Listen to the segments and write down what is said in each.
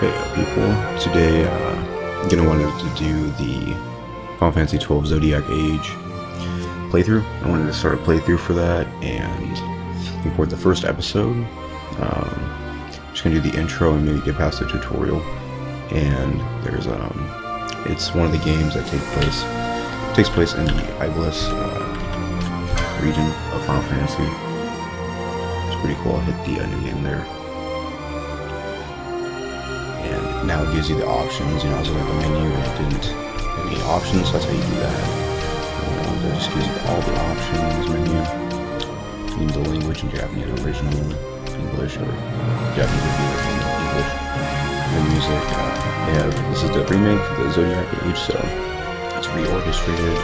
People. Today, I wanted to do the Final Fantasy XII Zodiac Age playthrough. I wanted to start a playthrough for that and record the first episode. Just gonna do the intro and maybe get past the tutorial. And there's it's one of the games that takes place in the Iblis region of Final Fantasy. It's pretty cool. I'll hit the new game there. And now it gives you the options. I was looking at the menu and it didn't have any options, so that's how you do that. And it just gives you all the options menu. You need the language in Japanese, original English, or Japanese English. The music, this is the remake of the Zodiac Age, so it's reorchestrated.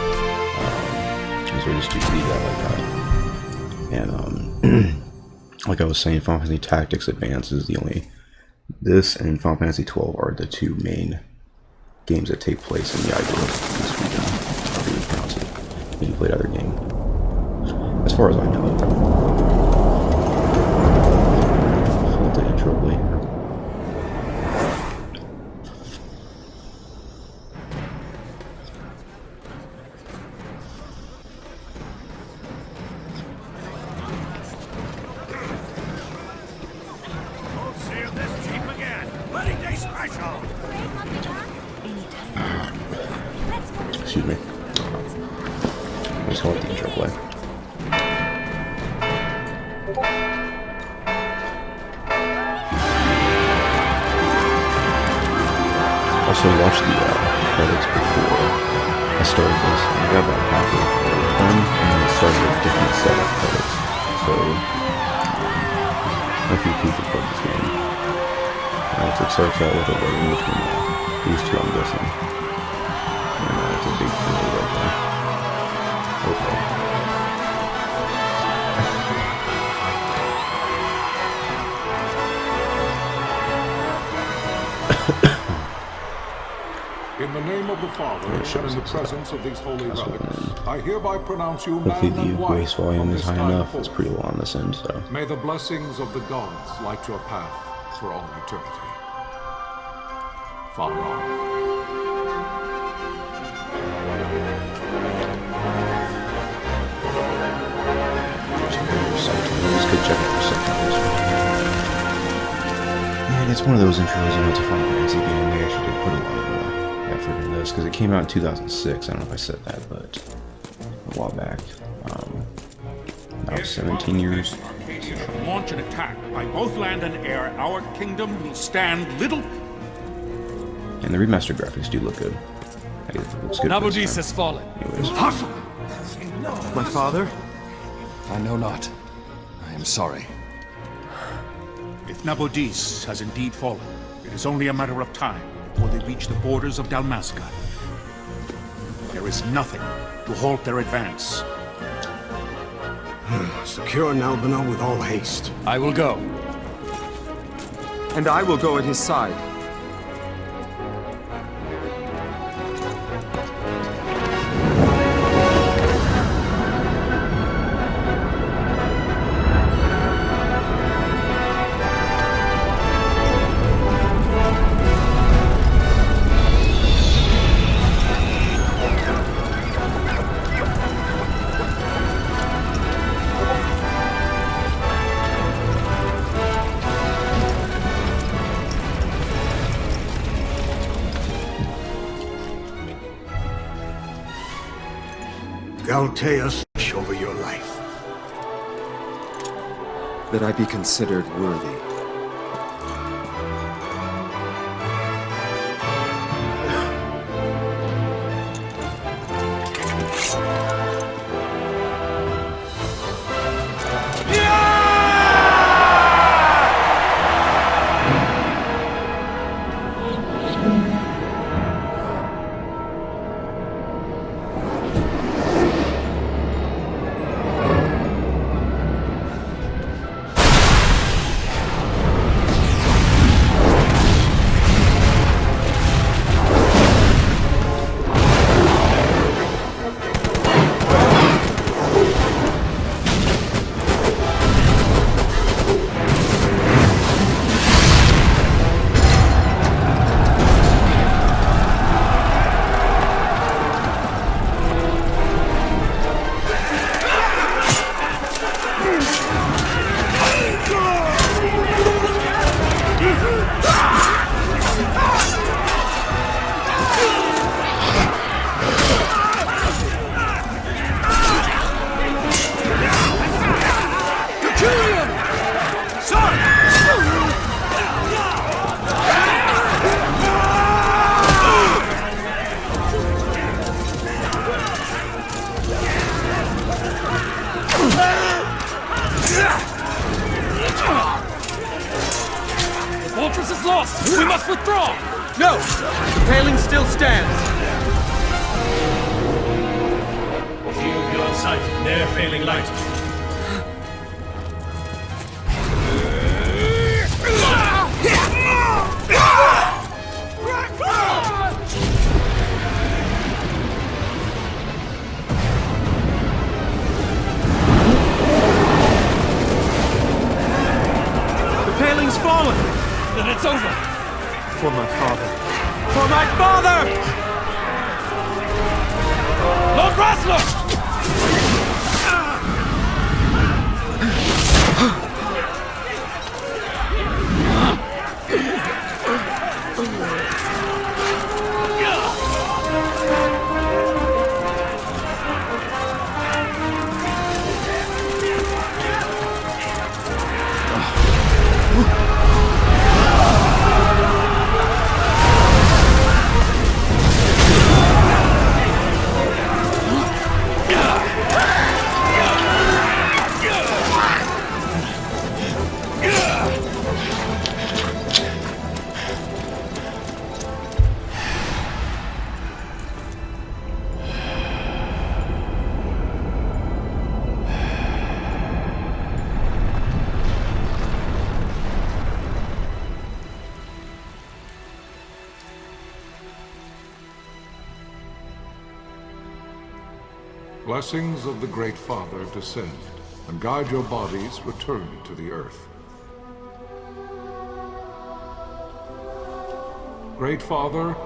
So just read that like that. And like I was saying, Final Fantasy Tactics Advance is the only. This and Final Fantasy XII are the two main games that take place in the Iblis region, however you pronounce it. And you played other game, as far as I know. Let the intro play. Excuse me. Let's let the intro play. Also, watch the credits before I started this. I got about halfway done, and then it started with different set of credits. So, a few people played this game. So it starts out with a loading between these two, I'm guessing. And it's a big delay right there. Okay. In the name of the Father, and in the presence of these holy relics, I hereby pronounce you hopefully man and the wife voice volume from is this high time enough. forth. It's pretty low on this end, so. May the blessings of the gods light your path for all eternity. Far on. Just go check it for subtitles. And it's one of those intros, it's a Final Fantasy game. They actually did put a lot of effort in this, because it came out in 2006. I don't know if I said that, but a while back. About 17 years. Should launch an attack by both land and air, our kingdom will stand little. And the remastered graphics do look good. It looks good. Nabudis has fallen. Anyways. Impossible! My father? I know not. I am sorry. If Nabudis has indeed fallen, it is only a matter of time before they reach the borders of Dalmasca. There is nothing to halt their advance. Secure Nalbina with all haste. I will go. And I will go at his side. Galteus, over your life. That I be considered worthy. fortress is lost! We must withdraw! No! The paling still stands! Shield your sight, ne'er failing light. The paling's fallen! Then it's over! For my father. For my father! Lord Rasler! Blessings of the Great Father descend, and guide your bodies return to the earth. Great Father,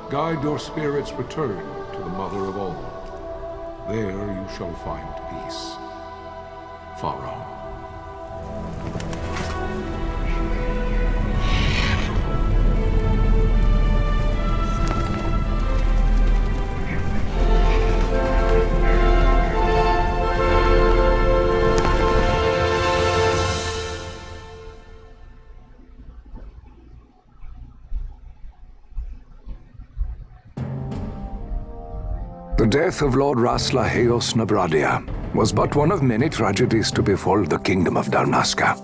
guide your spirits return to the Mother of all. There you shall find peace. Pharaoh. The death of Lord Rasla Heos Nabradia was but one of many tragedies to befall the Kingdom of Dalmasca.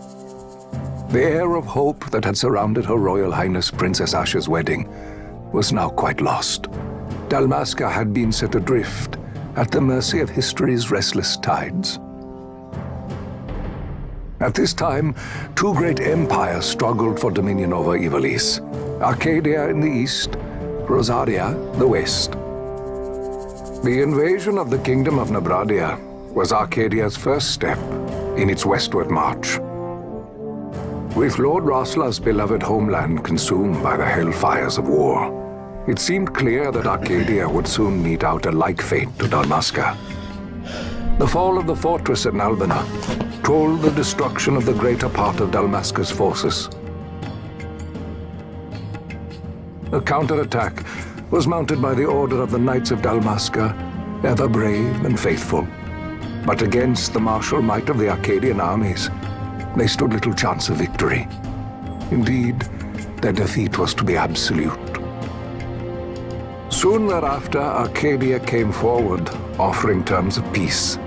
The air of hope that had surrounded Her Royal Highness Princess Asha's wedding was now quite lost. Dalmasca had been set adrift at the mercy of history's restless tides. At this time, two great empires struggled for dominion over Ivalice: Arcadia in the east, Rosaria the west. The invasion of the Kingdom of Nabradia was Arcadia's first step in its westward march. With Lord Rasla's beloved homeland consumed by the hellfires of war, it seemed clear that Arcadia would soon mete out a like fate to Dalmasca. The fall of the fortress at Nalbina told the destruction of the greater part of Dalmasca's forces. A counterattack was mounted by the Order of the Knights of Dalmasca, ever brave and faithful. But against the martial might of the Arcadian armies, they stood little chance of victory. Indeed, their defeat was to be absolute. Soon thereafter, Arcadia came forward, offering terms of peace,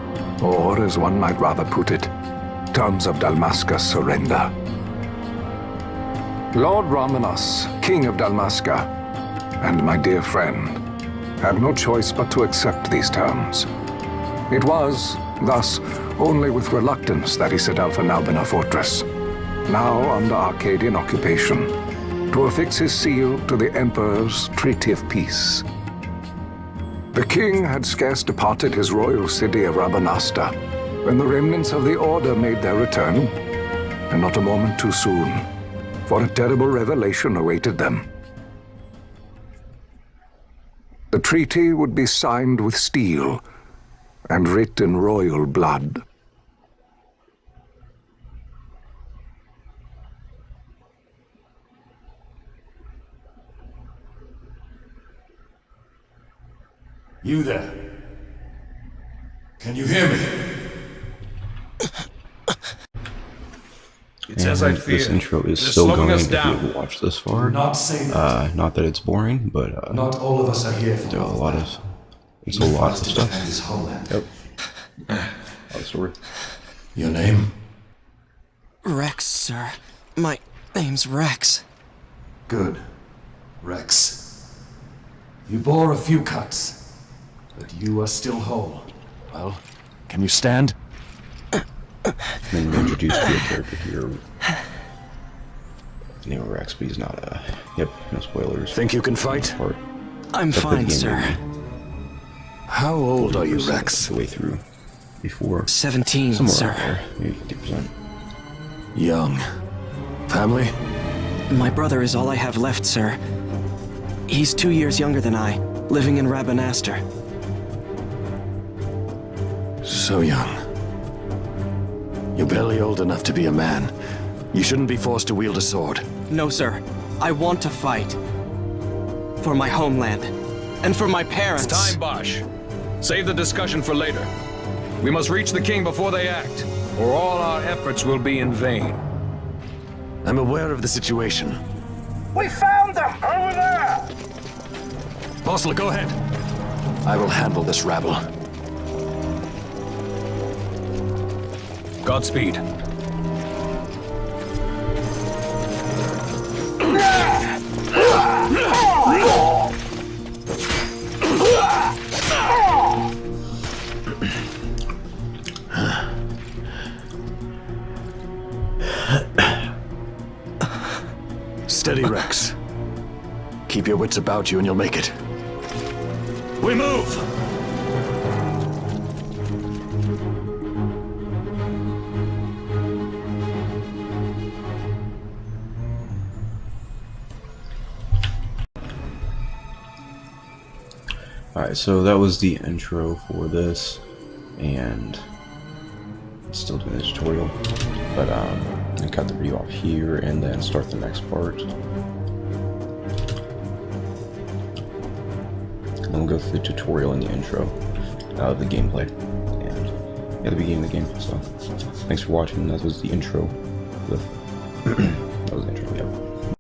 or, as one might rather put it, terms of Dalmasca's surrender. Lord Romanos, King of Dalmasca, and my dear friend, had no choice but to accept these terms. It was, thus, only with reluctance that he set out for Nalbina Fortress, now under Arcadian occupation, to affix his seal to the Emperor's Treaty of Peace. The king had scarce departed his royal city of Rabanasta when the remnants of the Order made their return, and not a moment too soon, for a terrible revelation awaited them. The treaty would be signed with steel and writ in royal blood. You there? Can you hear me? It's as I feared. This intro is still going if you haven't watched this far. Not say that. Not that it's boring, but Not all of us are here for there are a lot of stuff. His homeland. Yep. A lot of story. Your name? Rex, sir. My name's Rex. Good. Rex. You bore a few cuts, but you are still whole. Well, can you stand? Then you introduced to a character here. Name of Rex, but he's not a. Yep, no spoilers. Think you can fight? Part. I'm fine, sir. How old are you, Rex? The way through. Before. 17, Somewhere sir. around there, maybe 50%. Young. Family? My brother is all I have left, sir. He's 2 years younger than I, living in Rabanastre. So young. You're barely old enough to be a man. You shouldn't be forced to wield a sword. No, sir. I want to fight. For my homeland. And for my parents. It's time, Bosch. Save the discussion for later. We must reach the king before they act, or all our efforts will be in vain. I'm aware of the situation. We found them! Over there! Bossler, go ahead. I will handle this rabble. Godspeed. Steady, Rex. Keep your wits about you and you'll make it. We move! Alright, so that was the intro for this, and still doing the tutorial, but I cut the video off here and then start the next part. And then we'll go through the tutorial and the intro of the gameplay, and yeah, the beginning of the game. So, thanks for watching. That was the intro. That was the intro, yeah.